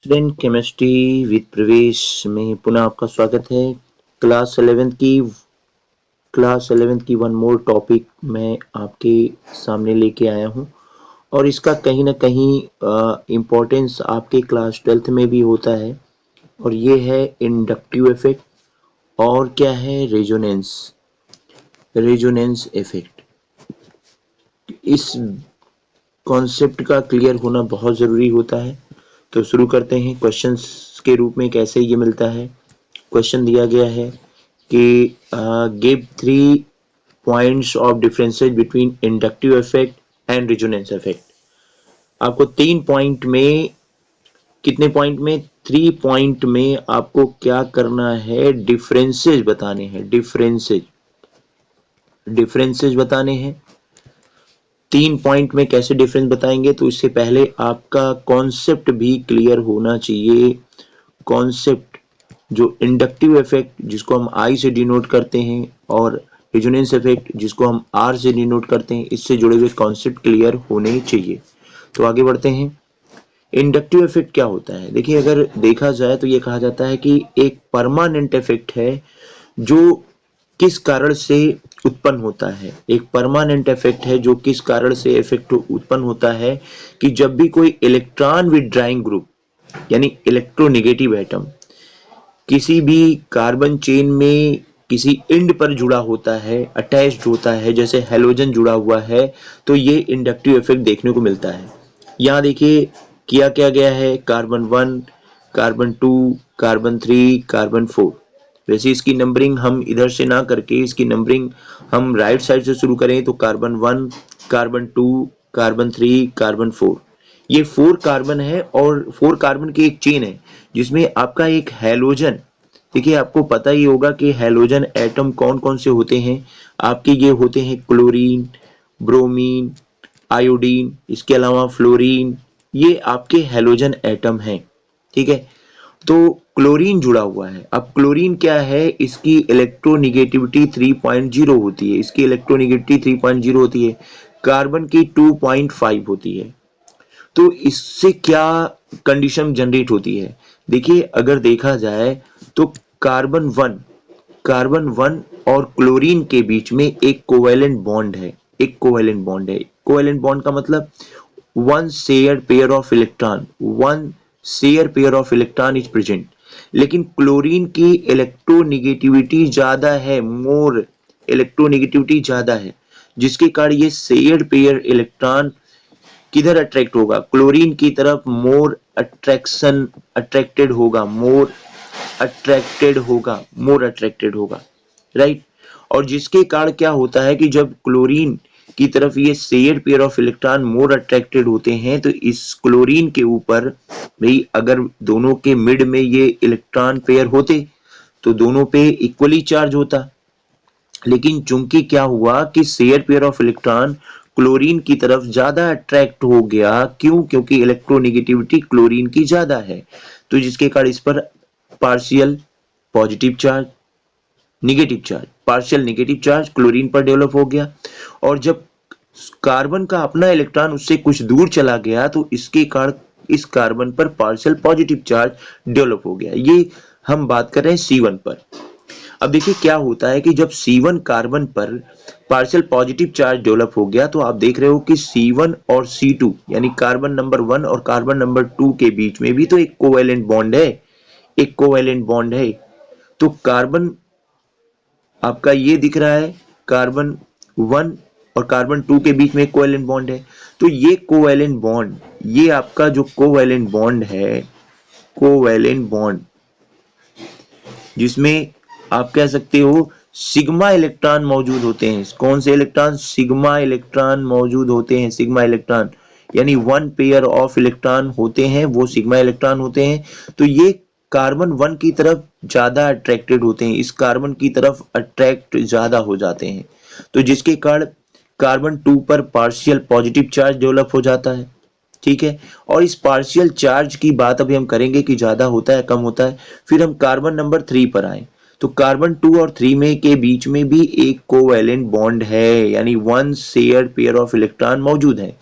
Student chemistry with प्रवेश में पुनः आपका स्वागत है। क्लास 11th की वन मोर टॉपिक मैं आपके सामने लेके आया हूँ और इसका कहीं ना कहीं इम्पोर्टेंस आपके क्लास 12th में भी होता है और ये है इंडक्टिव इफेक्ट और क्या है रेजोनेंस इफेक्ट। इस कॉन्सेप्ट का क्लियर होना बहुत ज़रूरी होता है। तो शुरू करते हैं क्वेश्चंस के रूप में कैसे ये मिलता है। क्वेश्चन दिया गया है कि give 3 points of differences between inductive effect and resonance effect. आपको 3 पॉइंट में, कितने पॉइंट में, 3 पॉइंट में आपको क्या करना है, डिफरेंसेस बताने हैं। डिफरेंसेस बताने हैं। 3 पॉइंट में कैसे डिफरेंस बताएंगे, तो इससे पहले आपका कॉन्सेप्ट भी क्लियर होना चाहिए। कॉन्सेप्ट जो इंडक्टिव इफेक्ट जिसको हम आई से डिनोट करते हैं और रेजोनेंस इफेक्ट जिसको हम आर से डिनोट करते हैं, इससे जुड़े हुए कॉन्सेप्ट क्लियर होने चाहिए। तो आगे बढ़ते हैं। इंडक्टिव इफेक्ट क्या होता है? देखिए, अगर देखा जाए तो ये कहा जाता है कि एक परमानेंट इफेक्ट है जो किस कारण से उत्पन्न होता है। एक परमानेंट इफेक्ट है जो किस कारण से इफेक्ट उत्पन्न होता है कि जब भी कोई इलेक्ट्रॉन विथड्राइंग ग्रुप यानी इलेक्ट्रोनेगेटिव एटम किसी भी कार्बन चेन में किसी एंड पर जुड़ा होता है, अटैच्ड होता है, जैसे हैलोजन जुड़ा हुआ है, तो ये इंडक्टिव इफेक्ट देखने को मिलता है। यहाँ देखिए किया क्या गया है, कार्बन 1, कार्बन 2, कार्बन 3, कार्बन 4। वैसे इसकी नंबरिंग हम इधर से ना करके इसकी नंबरिंग हम राइट साइड से शुरू करें तो कार्बन 1, कार्बन 2, कार्बन 3, कार्बन 4। ये 4 कार्बन है और 4 कार्बन की एक चेन है जिसमें आपका एक हैलोजन। देखिए, आपको पता ही होगा कि हैलोजन एटम कौन कौन से होते हैं। आपके ये होते हैं क्लोरीन, ब्रोमीन, आयोडीन, इसके अलावा फ्लोरीन। ये आपके हैलोजन एटम हैं। ठीक है, तो क्लोरीन जुड़ा हुआ है। अब क्लोरीन क्या है, इसकी इलेक्ट्रोनेगेटिविटी 3.0 होती है। इसकी इलेक्ट्रोनेगेटिविटी 3.0 होती है। कार्बन की 2.5 होती है। तो इससे क्या कंडीशन जनरेट होती है? देखिए, अगर देखा जाए तो कार्बन 1 और क्लोरीन के बीच में एक कोवेलेंट बॉन्ड है। कोवेलेंट बॉन्ड का मतलब one share pair of electron is present. लेकिन क्लोरीन की इलेक्ट्रोनेगेटिविटी ज्यादा है, मोर इलेक्ट्रोनेगेटिविटी ज्यादा है, जिसके कारण ये शेयर पेयर इलेक्ट्रॉन किधर अट्रैक्ट होगा, क्लोरीन की तरफ मोर अट्रैक्टेड होगा, राइट। और जिसके कारण क्या होता है कि जब क्लोरीन की तरफ ये share pair of electron more attracted होते हैं तो इस क्लोरीन के ऊपर भाई अगर दोनों के मिड में ये इलेक्ट्रॉन पेयर होते तो दोनों पे इक्वली चार्ज होता। लेकिन चूंकि क्या हुआ कि share pair of electron chlorine की तरफ ज्यादा अट्रैक्ट हो गया। क्यों? क्योंकि इलेक्ट्रोनेगेटिविटी क्लोरीन की ज्यादा है, तो जिसके कारण इस पर partial positive charge, partial negative charge chlorine पर डेवलप हो गया। और जब कार्बन का अपना इलेक्ट्रॉन उससे कुछ दूर चला गया तो इसके कारण इस कार्बन पर पार्शियल पॉजिटिव चार्ज डेवलप हो गया। ये हम बात कर रहे हैं C1 पर। अब देखिए क्या होता है कि जब C1 कार्बन पर पार्शियल पॉजिटिव चार्ज डेवलप हो गया तो आप देख रहे हो कि C1 और C2 यानी कार्बन नंबर 1 और कार्बन नंबर 2 के बीच में भी तो एक कोवेलेंट बॉन्ड है। तो कार्बन आपका ये दिख रहा है, कार्बन 1 और कार्बन 2 के बीच में कोवेलेंट बॉन्ड है। तो ये कोवेलेंट बॉन्ड, ये आपका जो कोवेलेंट बॉन्ड जिसमें आप कह सकते हो सिग्मा इलेक्ट्रॉन मौजूद होते हैं। कौन से इलेक्ट्रॉन? सिग्मा इलेक्ट्रॉन मौजूद होते हैं। सिग्मा इलेक्ट्रॉन यानी 1 पेयर ऑफ इलेक्ट्रॉन होते हैं, वो सिग्मा इलेक्ट्रॉन होते हैं। तो ये कार्बन 1 की तरफ ज्यादा अट्रैक्टेड होते हैं, इस कार्बन की तरफ अट्रैक्ट ज्यादा हो जाते हैं, तो जिसके कारण कार्बन 2 पर पार्शियल पॉजिटिव चार्ज डेवलप हो जाता है। ठीक है, और इस पार्शियल चार्ज की बात अभी हम करेंगे कि ज्यादा होता है कम होता है। फिर हम कार्बन नंबर 3 पर आए तो कार्बन 2 और 3 में के बीच में भी एक कोवेलेंट बॉन्ड है, यानी one share pair of electron मौजूद है।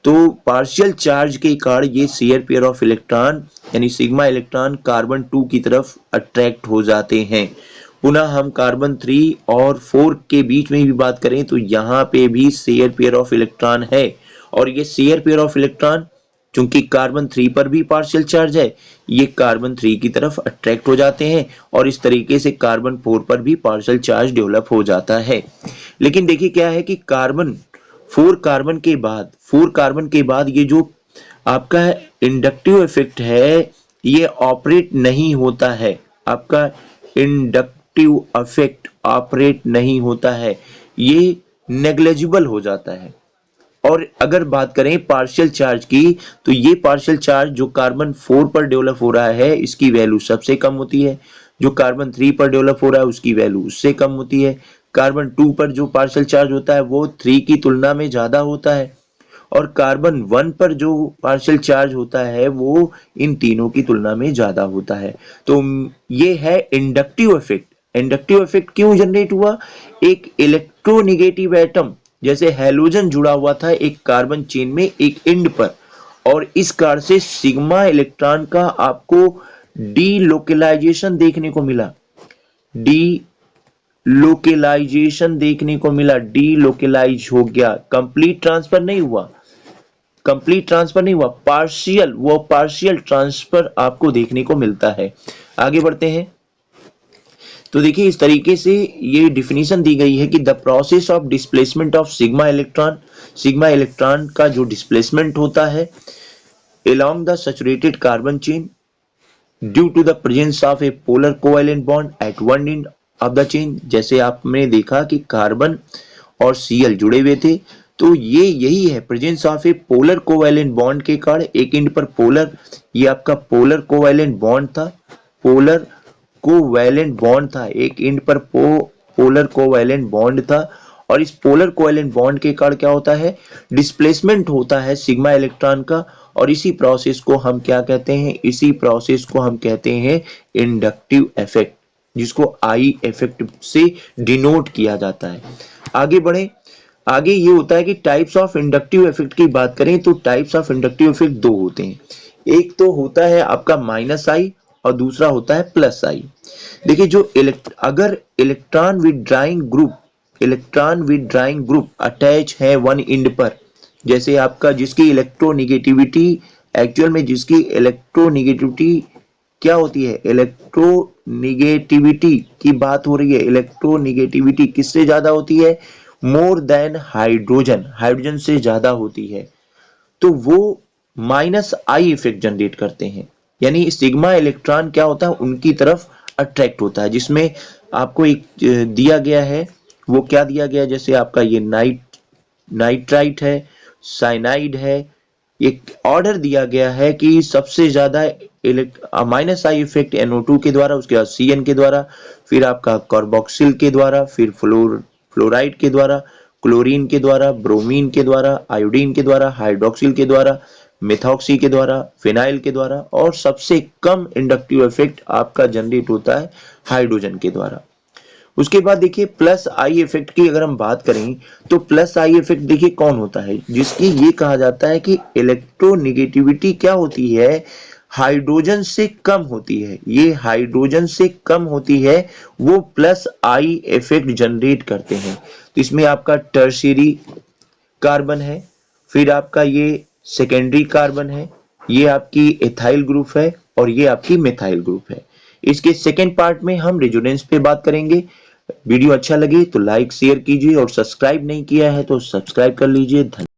तो पार्शियल चार्ज के कारण ये शेयर पेयर ऑफ इलेक्ट्रॉन यानी सिग्मा इलेक्ट्रॉन कार्बन 2 की तरफ अट्रैक्ट हो जाते हैं। पुनः हम कार्बन 3 और 4 के बीच में भी बात करें तो यहाँ पे भी शेयर पेयर ऑफ इलेक्ट्रॉन है, और ये शेयर पेयर ऑफ इलेक्ट्रॉन चूंकि कार्बन 3 पर भी पार्शियल चार्ज है, ये कार्बन 3 की तरफ अट्रैक्ट हो जाते हैं और इस तरीके से कार्बन 4 पर भी पार्शियल चार्ज डेवलप हो जाता है। लेकिन देखिए क्या है कि फोर कार्बन के बाद ये जो आपका इंडक्टिव इफेक्ट है ये ऑपरेट नहीं होता है, आपका इंडक्टिव इफेक्ट ऑपरेट नहीं होता है, ये नेग्लिजिबल हो जाता है। और अगर बात करें पार्शियल चार्ज की तो ये पार्शियल चार्ज जो कार्बन 4 पर डेवलप हो रहा है इसकी वैल्यू सबसे कम होती है, जो कार्बन 3 पर डेवलप हो रहा है उसकी वैल्यू उससे कम होती है, कार्बन 2 पर जो पार्शियल चार्ज होता है वो 3 की तुलना में ज्यादा होता है, और कार्बन 1 पर जो पार्शियल चार्ज होता है वो इन तीनों की तुलना में ज्यादा होता है। तो ये है इंडक्टिव इफेक्ट। इंडक्टिव इफेक्ट क्यों जनरेट हुआ? एक इलेक्ट्रोनेगेटिव एटम जैसे हैलोजन जुड़ा हुआ था एक कार्बन चेन में एक एंड पर, और इस कारण से सिग्मा इलेक्ट्रॉन का आपको डीलोकेलाइजेशन देखने को मिला, डीलोकेलाइजेशन देखने को मिला, डीलोकेलाइज हो गया, कंप्लीट ट्रांसफर नहीं हुआ, कंप्लीट ट्रांसफर नहीं हुआ, पार्शियल ट्रांसफर आपको देखने को मिलता है। आगे बढ़ते हैं तो देखिए इस तरीके से ये डिफिनीशन दी गई है कि the process of displacement of sigma electron का जो डिस्प्लेसमेंट होता है along the saturated carbon chain due to the presence of a polar covalent bond at one end of the chain। जैसे आपने देखा कि कार्बन और Cl जुड़े हुए थे, तो ये यही है presence of A polar covalent bond के कारण एक एंड पर पोलर, ये आपका पोलर कोवैलेंट बॉन्ड था, पोलर कोवैलेंट बॉन्ड था, एक एंड पर पोलर कोवैलेंट बॉन्ड था, और इस पोलर कोवैलेंट बॉन्ड के कारण क्या होता है? डिस्प्लेसमेंट होता है सिग्मा इलेक्ट्रॉन का, और इसी प्रोसेस को हम क्या कहते हैं? इसी प्रोसेस को हम कहते हैं इंडक्टिव इफेक्ट, जिसको आई इफेक्ट से डिनोट किया जाता है। आगे बढ़े, आगे ये होता है कि टाइप्स ऑफ इंडक्टिव इफेक्ट की बात करें तो टाइप्स ऑफ इंडक्टिव इफेक्ट दो होते हैं, एक तो होता है आपका माइनस आई और दूसरा होता है प्लस आई। देखिए जो अगर इलेक्ट्रॉन विदड्राइंग ग्रुप अटैच है वन एंड पर, जैसे आपका जिसकी इलेक्ट्रोनेगेटिविटी एक्चुअल में जिसकी इलेक्ट्रोनेगेटिविटी क्या होती है? इलेक्ट्रोनेगेटिविटी की बात हो रही है, इलेक्ट्रोनेगेटिविटी किससे ज्यादा होती है? मोर देन हाइड्रोजन से ज्यादा होती है, तो वो माइनस आई इफेक्ट जनरेट करते हैं, यानी सिग्मा इलेक्ट्रॉन क्या होता है? उनकी तरफ अट्रैक्ट होता है, जिसमें आपको एक दिया गया है, वो क्या दिया गया? जैसे आपका ये नाइट्राइट है, साइनाइड है, एक ऑर्डर दिया गया है कि सबसे ज्यादा माइनस आई इफेक्ट NO2 के द्वारा, उसके बाद CN के द्वारा, फिर आपका कार्बोक्सिल के द्वारा, फिर फ्लोराइड के द्वारा, क्लोरीन के द्वारा, ब्रोमीन के द्वारा, आयोडीन के द्वारा, हाइड्रोक्सिल के द्वारा, मेथॉक्सी के द्वारा, फिनाइल के द्वारा, और सबसे कम इंडक्टिव इफेक्ट आपका जनरेट होता है हाइड्रोजन के द्वारा। उसके बाद देखिए प्लस आई इफेक्ट की अगर हम बात करें तो प्लस आई इफेक्ट देखिए कौन होता है? जिसकी ये कहा जाता है कि इलेक्ट्रोनेगेटिविटी क्या होती है? हाइड्रोजन से कम होती है, ये हाइड्रोजन से कम होती है, वो प्लस आई इफेक्ट जनरेट करते हैं। तो इसमें आपका टर्शियरी कार्बन है, फिर आपका ये सेकेंडरी कार्बन है, ये आपकी एथाइल ग्रुप है, और ये आपकी मिथाइल ग्रुप है। इसके सेकेंड पार्ट में हम रेजोनेंस पे बात करेंगे। वीडियो अच्छा लगे तो लाइक शेयर कीजिए, और सब्सक्राइब नहीं किया है तो सब्सक्राइब कर लीजिए। धन्यवाद।